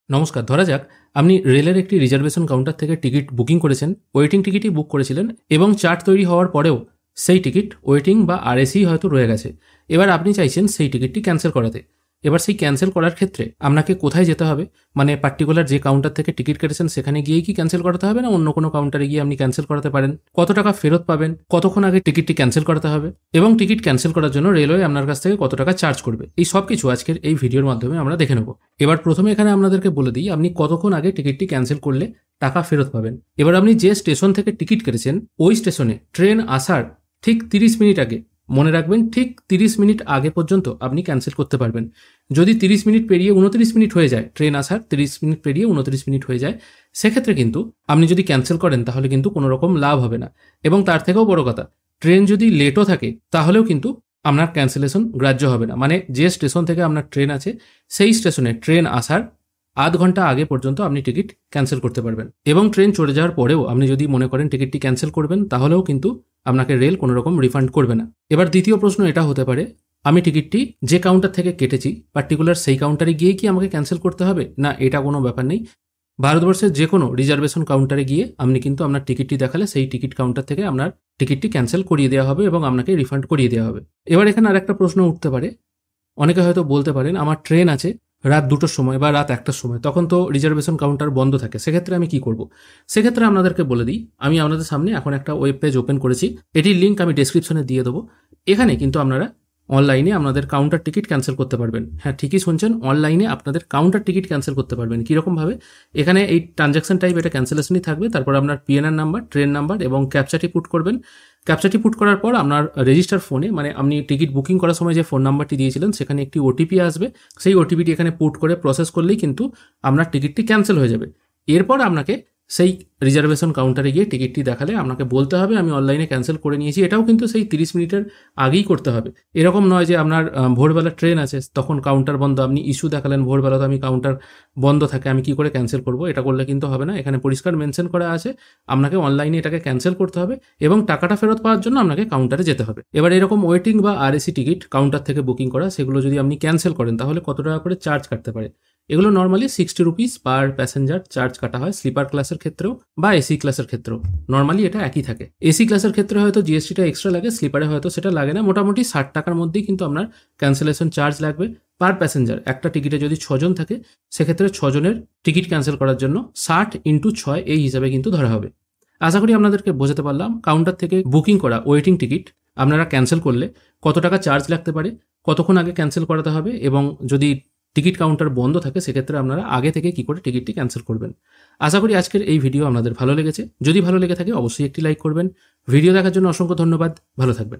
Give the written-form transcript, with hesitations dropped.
নমস্কার। ধরা যাক আপনি রেলের একটি রিজার্ভেশন কাউন্টার থেকে টিকিট বুকিং করেছেন, ওয়েটিং টিকিটই বুক করেছিলেন এবং চার্ট তৈরি হওয়ার পরেও সেই টিকিট ওয়েটিং বা আরএসি হয়তো রয়ে গেছে। এবার আপনি চাইছেন সেই টিকিটটি ক্যান্সেল করাতে। এবার সেই ক্যান্সেল করার ক্ষেত্রে আপনাকে কোথায় যেতে হবে, মানে পার্টিকুলার যে কাউন্টার থেকে টিকিট কেটেছেন সেখানে গিয়েই কি ক্যান্সেল করাতে হবে, না অন্য কোনো কাউন্টারে গিয়ে আপনি ক্যান্সেল করাতে পারেন, কত টাকা ফেরত পাবেন, কতক্ষণ আগে টিকিটটি ক্যান্সেল করাতে হবে এবং টিকিট ক্যান্সেল করার জন্য রেলওয়ে আপনার কাছ থেকে কত টাকা চার্জ করবে, এই সব কিছু আজকের এই ভিডিওর মাধ্যমে আমরা দেখে নেব। এবার প্রথমে এখানে আপনাদেরকে বলে দিই আপনি কতক্ষণ আগে টিকিটটি ক্যান্সেল করলে টাকা ফেরত পাবেন। এবার আপনি যে স্টেশন থেকে টিকিট কেটেছেন ওই স্টেশনে ট্রেন আসার ঠিক 30 মিনিট আগে, মনে রাখবেন ঠিক 30 মিনিট আগে পর্যন্ত আপনি ক্যান্সেল করতে পারবেন। যদি 30 মিনিট পেরিয়ে 29 মিনিট হয়ে যায়, ট্রেন আসার 30 মিনিট পেরিয়ে 29 মিনিট হয়ে যায়, সেক্ষেত্রে কিন্তু আপনি যদি ক্যান্সেল করেন তাহলে কিন্তু কোনো রকম লাভ হবে না। এবং তার থেকেও বড় কথা, ট্রেন যদি লেটও থাকে তাহলেও কিন্তু আপনার ক্যান্সেলেশন গ্রাহ্য হবে না। মানে যে স্টেশন থেকে আপনার ট্রেন আছে সেই স্টেশনে ট্রেন আসার আধ ঘন্টা আগে পর্যন্ত আপনি টিকিট ক্যান্সেল করতে পারবেন। এবং ট্রেন চলে যাওয়ার পরেও আপনি যদি মনে করেন টিকিটটি ক্যান্সেল করবেন তাহলেও কিন্তু আপনাকে রেল কোনো রকম রিফান্ড করবে না। এবার দ্বিতীয় প্রশ্ন এটা হতে পারে, আমি টিকিটটি যে কাউন্টার থেকে কেটেছি পার্টিকুলার সেই কাউন্টারে গিয়ে কি আমাকে ক্যান্সেল করতে হবে? না, এটা কোনো ব্যাপার নেই। ভারতবর্ষের যে কোনো রিজার্ভেশন কাউন্টারে গিয়ে আপনি কিন্তু আপনার টিকিটটি দেখালে সেই টিকিট কাউন্টার থেকে আপনার টিকিটটি ক্যান্সেল করিয়ে দেওয়া হবে এবং আপনাকে রিফান্ড করিয়ে দেওয়া হবে। এবার এখানে আরেকটা প্রশ্ন উঠতে পারে, অনেকে হয়তো বলতে পারেন আমার ট্রেন আছে রাত 2টোর সময় বা রাত 1টার সময়, তখন তো রিজার্ভেশন কাউন্টার বন্ধ থাকে, সেক্ষেত্রে আমি কি করব? সেক্ষেত্রে আপনাদেরকে বলে দিই, আমি আপনাদের সামনে এখন একটা ওয়েব পেজ ওপেন করেছি, এটির লিঙ্ক আমি ডেসক্রিপশনে দিয়ে দেবো। এখানে কিন্তু আপনারা অনলাইনে আপনাদের কাউন্টার টিকিট ক্যান্সেল করতে পারবেন। হ্যাঁ, ঠিকই শুনছেন, অনলাইনে আপনাদের কাউন্টার টিকিট ক্যান্সেল করতে পারবেন। কীরকমভাবে? এখানে এই ট্রানজ্যাকশন টাইপ এটা ক্যান্সেলেশনই থাকবে, তারপর আপনার পিএনআর নাম্বার, ট্রেন নাম্বার এবং ক্যাপচাটি পুট করবেন। ক্যাপচাটি পুট করার পর আপনার রেজিস্টার ফোনে, মানে আপনি টিকিট বুকিং করার সময় যে ফোন নাম্বারটি দিয়েছিলেন সেখানে একটি ওটিপি আসবে, সেই ওটিপিটি এখানে পুট করে প্রসেস করলেই কিন্তু আপনার টিকিটটি ক্যান্সেল হয়ে যাবে। এরপর আপনাকে সেই রিজার্ভেশন কাউন্টারে গিয়ে টিকিটটি দেখালে আপনাকে বলতে হবে আমি অনলাইনে ক্যান্সেল করে নিয়েছি। এটাও কিন্তু সেই 30 মিনিটের আগেই করতে হবে। এরকম নয় যে আপনার ভোরবেলা ট্রেন আছে তখন কাউন্টার বন্ধ, আপনি ইস্যু দেখালেন ভোরবেলা তো আমি কাউন্টার বন্ধ থাকে আমি কি করে ক্যান্সেল করব, এটা করলে কিন্তু হবে না। এখানে পরিষ্কার মেনশন করা আছে আপনাকে অনলাইনে এটাকে ক্যান্সেল করতে হবে এবং টাকাটা ফেরত পাওয়ার জন্য আপনাকে কাউন্টারে যেতে হবে। এবার এরকম ওয়েটিং বা আরএসি টিকিট কাউন্টার থেকে বুকিং করা, সেগুলো যদি আপনি ক্যান্সেল করেন তাহলে কত টাকা করে চার্জ কাটতে পারে? এগুলো normally 60 rupees per passenger charge কাটা হয়, স্লিপার ক্লাসের ক্ষেত্রেও বা এসি ক্লাসের ক্ষেত্রেও নর্মালি এটা একই থাকে। এসি ক্লাসের ক্ষেত্রে হয়তো জিএসটিটা এক্সট্রা লাগে, স্লিপারে হয়তো সেটা লাগে না। মোটামুটি 60 টাকার মধ্যেই কিন্তু আপনার ক্যান্সেলেশন চার্জ লাগবে পার প্যাসেঞ্জার। একটা টিকিটে যদি 6 জন থাকে সেক্ষেত্রে 6 জনের টিকিট ক্যান্সেল করার জন্য 60 × 6 এই হিসাবে কিন্তু ধরা হবে। আশা করি আপনাদেরকে বোঝাতে পারলাম কাউন্টার থেকে বুকিং করা ওয়েটিং টিকিট আপনারা ক্যান্সেল করলে কত টাকা চার্জ লাগতে পারে, কতক্ষণ আগে ক্যান্সেল করাতে হবে এবং যদি টিকিট কাউন্টার বন্ধ থাকে সেক্ষেত্রে আপনারা আগে থেকে কি করে টিকিটটি ক্যান্সেল করবেন। আশা করি আজকের এই ভিডিও আপনাদের ভালো লেগেছে। যদি ভালো লেগে থাকে অবশ্যই একটি লাইক করবেন। ভিডিও দেখার জন্য অসংখ্য ধন্যবাদ। ভালো থাকবেন।